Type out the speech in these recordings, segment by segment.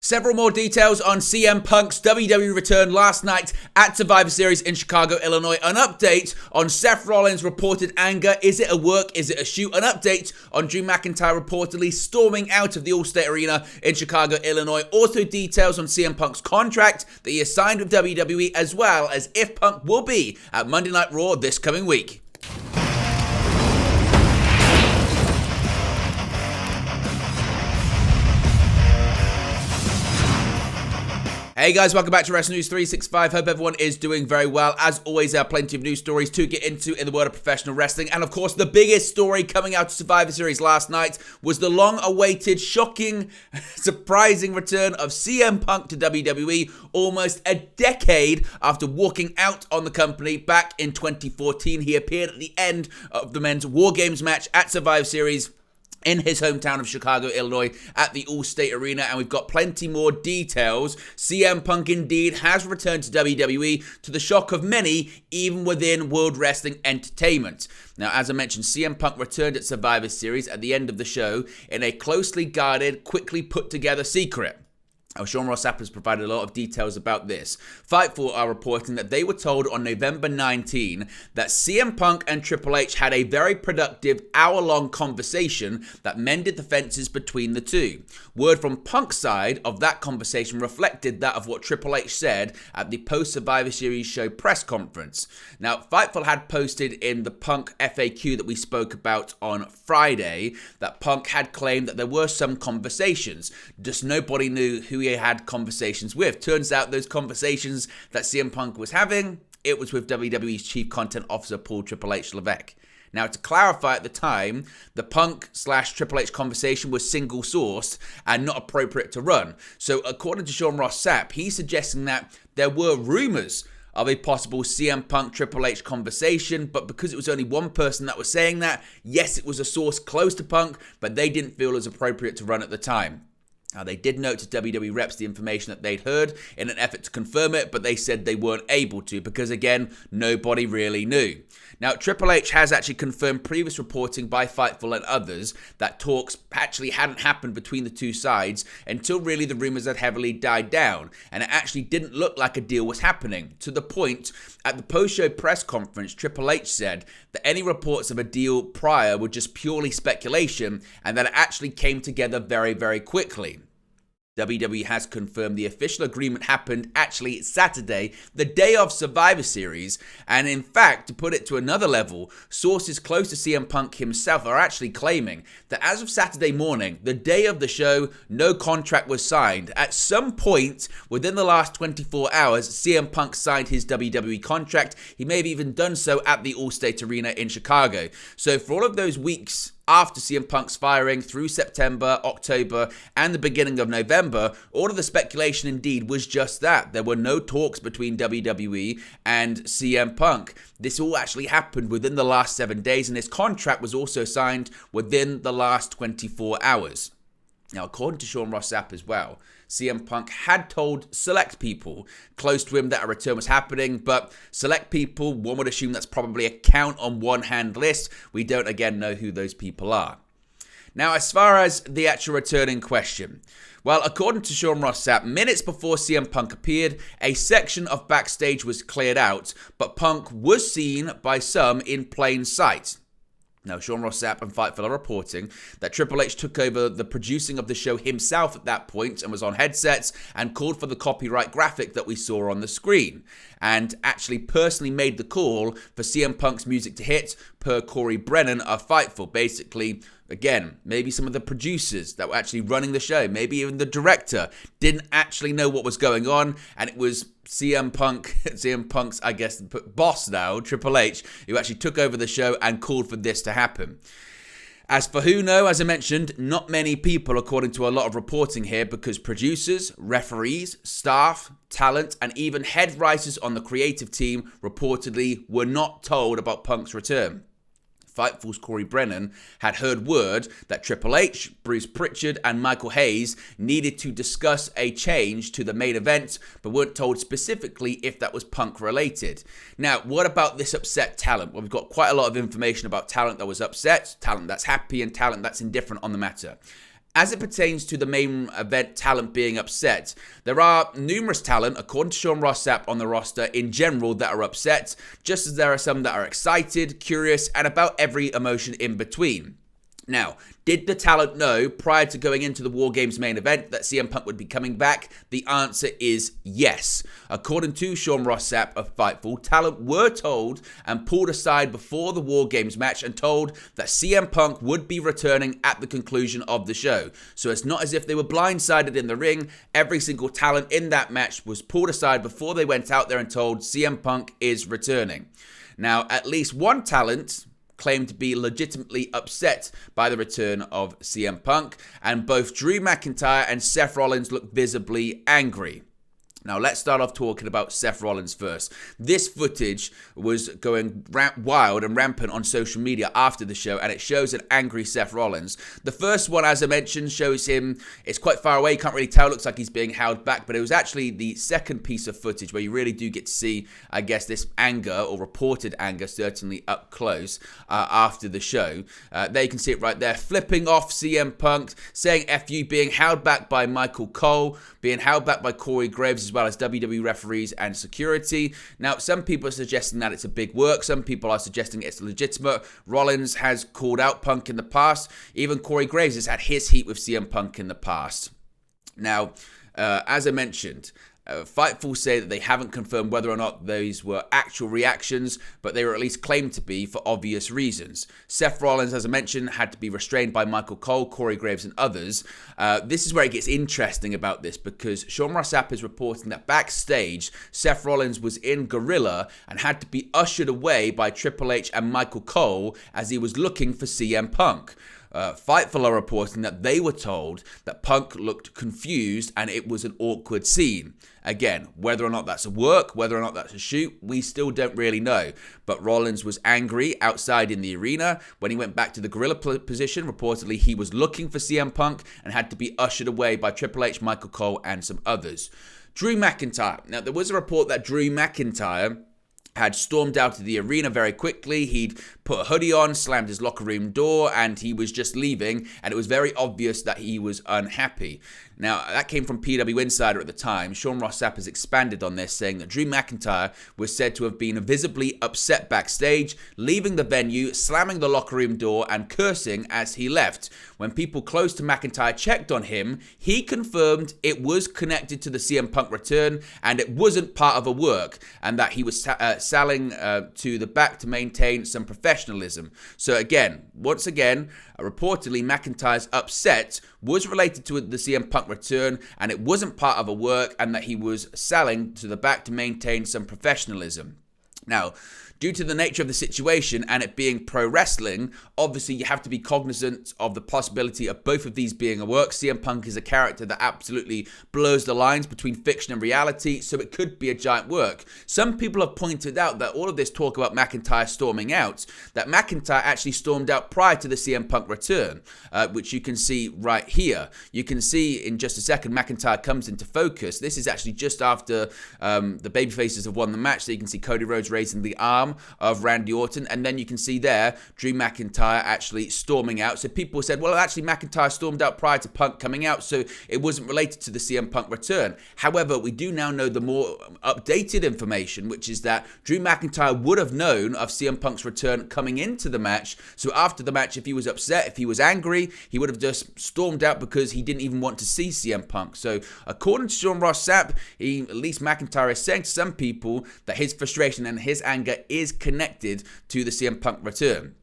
Several more details on CM Punk's WWE return last night at Survivor Series in Chicago, Illinois. An update on Seth Rollins' reported anger. Is it a work? Is it a shoot? An update on Drew McIntyre reportedly storming out of the All-State Arena in Chicago, Illinois. Also details on CM Punk's contract that he has signed with WWE, as well as if Punk will be at Monday Night Raw this coming week. Hey guys, welcome back to Wrestling News 365. Hope everyone is doing very well. As always, there are plenty of news stories to get into in the world of professional wrestling. And of course, the biggest story coming out of Survivor Series last night was the long-awaited, shocking, surprising return of CM Punk to WWE almost a decade after walking out on the company back in 2014. He appeared at the end of the men's War Games match at Survivor Series in his hometown of Chicago, Illinois, at the All-State Arena, and we've got plenty more details. CM Punk indeed has returned to WWE to the shock of many, even within World Wrestling Entertainment. Now, as I mentioned, CM Punk returned at Survivor Series at the end of the show in a closely guarded, quickly put-together secret. Sean Ross Sapp has provided a lot of details about this. Fightful are reporting that they were told on November 19 that CM Punk and Triple H had a very productive hour-long conversation that mended the fences between the two. Word from Punk's side of that conversation reflected that of what Triple H said at the post-Survivor Series show press conference. Now, Fightful had posted in the Punk FAQ that we spoke about on Friday that Punk had claimed that there were some conversations, just nobody knew who he had conversations with. Turns out those conversations that CM Punk was having, it was with WWE's Chief Content Officer Paul Triple H Levesque. Now, to clarify, at the time, the Punk/Triple H conversation was single-sourced and not appropriate to run. So, according to Sean Ross Sapp, he's suggesting that there were rumors of a possible CM Punk-Triple H conversation, but because it was only one person that was saying that, yes, it was a source close to Punk, but they didn't feel it was appropriate to run at the time. Now, they did note to WWE reps the information that they'd heard in an effort to confirm it, but they said they weren't able to because, again, nobody really knew. Now, Triple H has actually confirmed previous reporting by Fightful and others that talks actually hadn't happened between the two sides until really the rumors had heavily died down, and it actually didn't look like a deal was happening, to the point at the post-show press conference, Triple H said that any reports of a deal prior were just purely speculation and that it actually came together very, very quickly. WWE has confirmed the official agreement happened actually Saturday, the day of Survivor Series, and in fact, to put it to another level, sources close to CM Punk himself are actually claiming that as of Saturday morning, the day of the show, no contract was signed. At some point within the last 24 hours, CM Punk signed his WWE contract. He may have even done so at the All-State Arena in Chicago. So for all of those weeks after CM Punk's firing through September, October, and the beginning of November, all of the speculation indeed was just that. There were no talks between WWE and CM Punk. This all actually happened within the last 7 days, and his contract was also signed within the last 24 hours. Now, according to Sean Ross Sapp as well, CM Punk had told select people close to him that a return was happening, but select people, one would assume that's probably a count on one hand list. We don't again know who those people are. Now, as far as the actual return in question, well, according to Sean Ross Sapp, minutes before CM Punk appeared, a section of backstage was cleared out, but Punk was seen by some in plain sight. Now, Sean Ross Sapp and Fightful are reporting that Triple H took over the producing of the show himself at that point and was on headsets and called for the copyright graphic that we saw on the screen, and actually personally made the call for CM Punk's music to hit, per Corey Brennan of Fightful. Basically, again, maybe some of the producers that were actually running the show, maybe even the director, didn't actually know what was going on, and it was CM Punk's, I guess, boss now, Triple H, who actually took over the show and called for this to happen. As for who know, as I mentioned, not many people according to a lot of reporting here, because producers, referees, staff, talent, and even head writers on the creative team reportedly were not told about Punk's return. Fightful's Corey Brennan had heard word that Triple H, Bruce Pritchard, and Michael Hayes needed to discuss a change to the main event, but weren't told specifically if that was Punk related. Now, what about this upset talent? Well, we've got quite a lot of information about talent that was upset, talent that's happy, and talent that's indifferent on the matter. As it pertains to the main event talent being upset, there are numerous talent, according to Sean Ross Sapp, on the roster in general that are upset, just as there are some that are excited, curious, and about every emotion in between. Now, did the talent know prior to going into the War Games main event that CM Punk would be coming back? The answer is yes. According to Sean Ross Sapp of Fightful, talent were told and pulled aside before the War Games match and told that CM Punk would be returning at the conclusion of the show. So it's not as if they were blindsided in the ring. Every single talent in that match was pulled aside before they went out there and told CM Punk is returning. Now, at least one talent claimed to be legitimately upset by the return of CM Punk, and both Drew McIntyre and Seth Rollins looked visibly angry. Now, let's start off talking about Seth Rollins first. This footage was going wild and rampant on social media after the show, and it shows an angry Seth Rollins. The first one, as I mentioned, shows him, it's quite far away, you can't really tell, looks like he's being held back, but it was actually the second piece of footage where you really do get to see, I guess, this anger, or reported anger, certainly up close after the show. There you can see it right there, flipping off CM Punk, saying F you, being held back by Michael Cole, being held back by Corey Graves, as well as WWE referees and security. Now, some people are suggesting that it's a big work. Some people are suggesting it's legitimate. Rollins has called out Punk in the past. Even Corey Graves has had his heat with CM Punk in the past. Now, as I mentioned, Fightful say that they haven't confirmed whether or not those were actual reactions, but they were at least claimed to be for obvious reasons. Seth Rollins, as I mentioned, had to be restrained by Michael Cole, Corey Graves, and others. This is where it gets interesting about this, because Sean Ross Sapp is reporting that backstage, Seth Rollins was in Gorilla and had to be ushered away by Triple H and Michael Cole as he was looking for CM Punk. Fightful are reporting that they were told that Punk looked confused and it was an awkward scene. Again, whether or not that's a work, whether or not that's a shoot, we still don't really know. But Rollins was angry outside in the arena. When he went back to the gorilla position, reportedly he was looking for CM Punk and had to be ushered away by Triple H, Michael Cole, and some others. Drew McIntyre. Now, there was a report that Drew McIntyre had stormed out of the arena very quickly. He'd put a hoodie on, slammed his locker room door, and he was just leaving, and it was very obvious that he was unhappy. Now, that came from PW Insider at the time. Sean Ross Sapp has expanded on this, saying that Drew McIntyre was said to have been visibly upset backstage, leaving the venue, slamming the locker room door, and cursing as he left. When people close to McIntyre checked on him, he confirmed it was connected to the CM Punk return, and it wasn't part of a work, and that he was selling to the back to maintain some professionalism. So again, once again, reportedly McIntyre's upset was related to the CM Punk return, and it wasn't part of a work, and that he was selling to the back to maintain some professionalism. Now, due to the nature of the situation and it being pro wrestling, obviously you have to be cognizant of the possibility of both of these being a work. CM Punk is a character that absolutely blurs the lines between fiction and reality, so it could be a giant work. Some people have pointed out that all of this talk about McIntyre storming out, that McIntyre actually stormed out prior to the CM Punk return, which you can see right here. You can see in just a second McIntyre comes into focus. This is actually just after the babyfaces have won the match, so you can see Cody Rhodes raising the arm of Randy Orton, and then you can see there Drew McIntyre actually storming out. So people said, well, actually McIntyre stormed out prior to Punk coming out, so it wasn't related to the CM Punk return. However, we do now know the more updated information, which is that Drew McIntyre would have known of CM Punk's return coming into the match. So after the match, if he was upset, if he was angry, he would have just stormed out because he didn't even want to see CM Punk. So according to Sean Ross Sapp, at least McIntyre is saying to some people that his frustration and his anger is connected to the CM Punk return.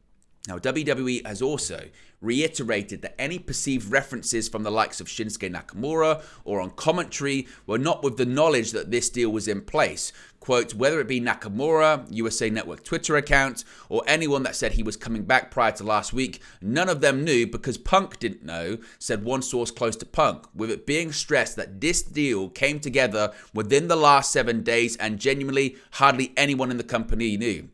Now, WWE has also reiterated that any perceived references from the likes of Shinsuke Nakamura or on commentary were not with the knowledge that this deal was in place. Quote, whether it be Nakamura, USA Network Twitter account, or anyone that said he was coming back prior to last week, none of them knew because Punk didn't know, said one source close to Punk, with it being stressed that this deal came together within the last 7 days and genuinely hardly anyone in the company knew.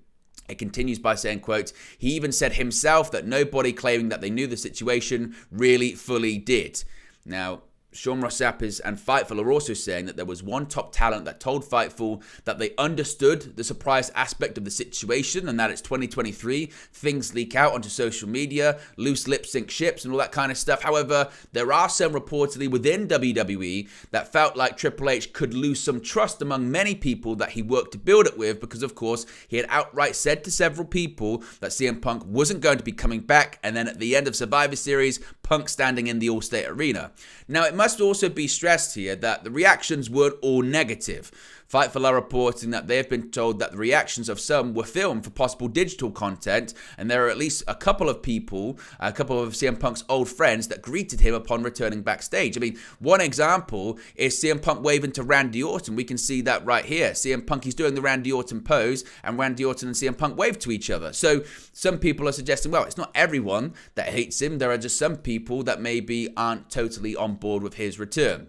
It continues by saying, quote, he even said himself that nobody claiming that they knew the situation really fully did. Now, Sean Ross Sapp and Fightful are also saying that there was one top talent that told Fightful that they understood the surprise aspect of the situation and that it's 2023, things leak out onto social media, loose lip sync ships and all that kind of stuff. However, there are some reportedly within WWE that felt like Triple H could lose some trust among many people that he worked to build it with because, of course, he had outright said to several people that CM Punk wasn't going to be coming back, and then at the end of Survivor Series, Punk standing in the Allstate Arena. Now, it must also be stressed here that the reactions weren't all negative. Fightful are reporting that they have been told that the reactions of some were filmed for possible digital content, and there are at least a couple of people, a couple of CM Punk's old friends that greeted him upon returning backstage. I mean, one example is CM Punk waving to Randy Orton. We can see that right here. CM Punk, he's doing the Randy Orton pose, and Randy Orton and CM Punk wave to each other. So some people are suggesting, well, it's not everyone that hates him. There are just some people that maybe aren't totally on board with his return.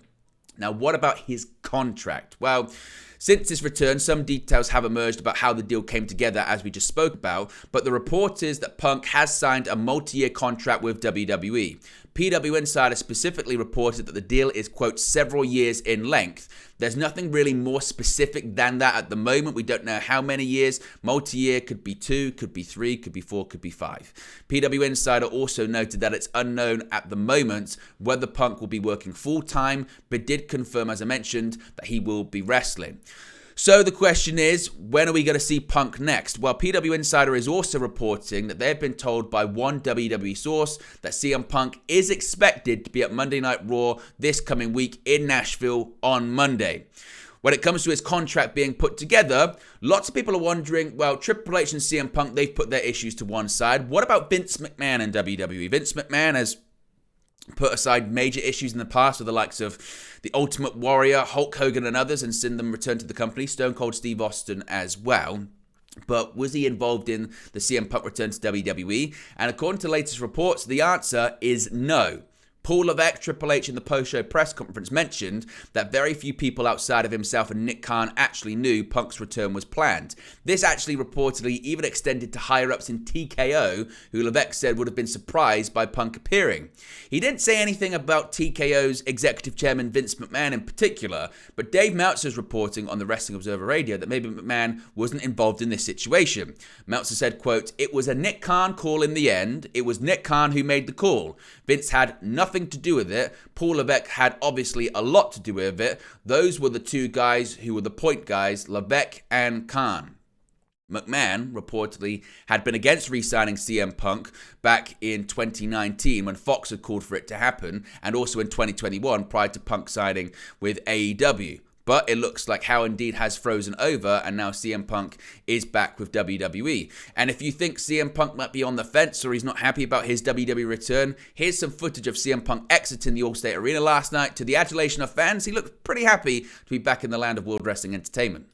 Now, what about his contract? Well, since his return, some details have emerged about how the deal came together, as we just spoke about, but the report is that Punk has signed a multi-year contract with WWE. PW Insider specifically reported that the deal is, quote, several years in length. There's nothing really more specific than that at the moment. We don't know how many years. Multi-year could be 2, could be 3, could be 4, could be 5. PW Insider also noted that it's unknown at the moment whether Punk will be working full-time, but did confirm, as I mentioned, that he will be wrestling. So the question is, when are we going to see Punk next? Well, PW Insider is also reporting that they've been told by one WWE source that CM Punk is expected to be at Monday Night Raw this coming week in Nashville on Monday. When it comes to his contract being put together, lots of people are wondering, well, Triple H and CM Punk, they've put their issues to one side. What about Vince McMahon and WWE? Vince McMahon has put aside major issues in the past with the likes of the Ultimate Warrior, Hulk Hogan and others, and seen them return to the company, Stone Cold Steve Austin as well. But was he involved in the CM Punk return to WWE? And according to latest reports, the answer is no. Paul Levesque, Triple H in the post-show press conference mentioned that very few people outside of himself and Nick Khan actually knew Punk's return was planned. This actually reportedly even extended to higher-ups in TKO, who Levesque said would have been surprised by Punk appearing. He didn't say anything about TKO's executive chairman Vince McMahon in particular, but Dave Meltzer's reporting on the Wrestling Observer Radio that maybe McMahon wasn't involved in this situation. Meltzer said, quote, "It was a Nick Khan call in the end. It was Nick Khan who made the call. Vince had nothing to do with it. Paul Levesque had obviously a lot to do with it. Those were the two guys who were the point guys, Levesque and Khan." McMahon reportedly had been against re-signing CM Punk back in 2019 when Fox had called for it to happen, and also in 2021 prior to Punk signing with AEW. But it looks like how indeed has frozen over, and now CM Punk is back with WWE. And if you think CM Punk might be on the fence or he's not happy about his WWE return, here's some footage of CM Punk exiting the Allstate Arena last night. To the adulation of fans, he looked pretty happy to be back in the land of World Wrestling Entertainment.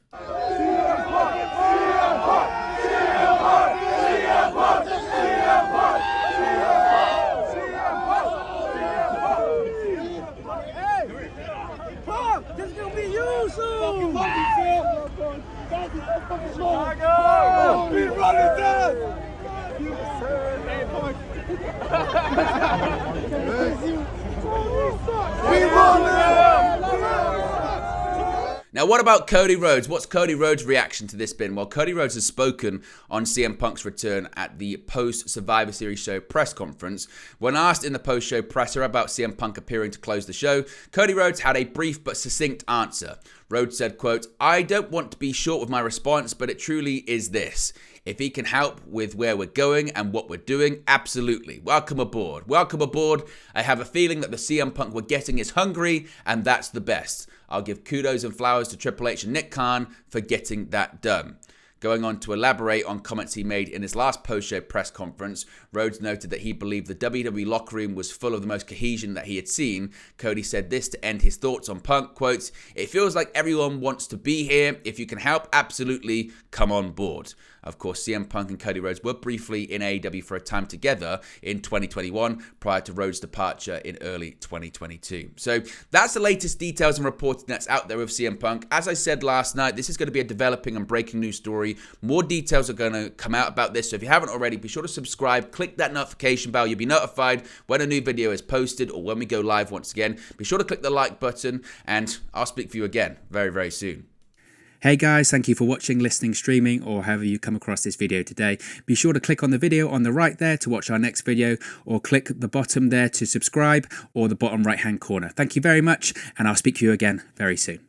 Now, what about Cody Rhodes? What's Cody Rhodes' reaction to this been? Well, Cody Rhodes has spoken on CM Punk's return at the post-Survivor Series show press conference. When asked in the post-show presser about CM Punk appearing to close the show, Cody Rhodes had a brief but succinct answer. Rhodes said, quote, "I don't want to be short with my response, but it truly is this. If he can help with where we're going and what we're doing, absolutely. Welcome aboard. Welcome aboard. I have a feeling that the CM Punk we're getting is hungry, and that's the best. I'll give kudos and flowers to Triple H and Nick Khan for getting that done." Going on to elaborate on comments he made in his last post-show press conference, Rhodes noted that he believed the WWE locker room was full of the most cohesion that he had seen. Cody said this to end his thoughts on Punk, quote, "It feels like everyone wants to be here. If you can help, absolutely come on board." Of course, CM Punk and Cody Rhodes were briefly in AEW for a time together in 2021 prior to Rhodes' departure in early 2022. So that's the latest details and reporting that's out there with CM Punk. As I said last night, this is going to be a developing and breaking news story story. More details are going to come out about this, so if you haven't already, be sure to subscribe, click that notification bell. You'll be notified when a new video is posted or when we go live once again. Be sure to click the like button, and I'll speak for you again very, very soon. Hey guys, thank you for watching, listening, streaming, or however you come across this video today. Be sure to click on the video on the right there to watch our next video, or click the bottom there to subscribe, or the bottom right hand corner. Thank you very much, and I'll speak to you again very soon.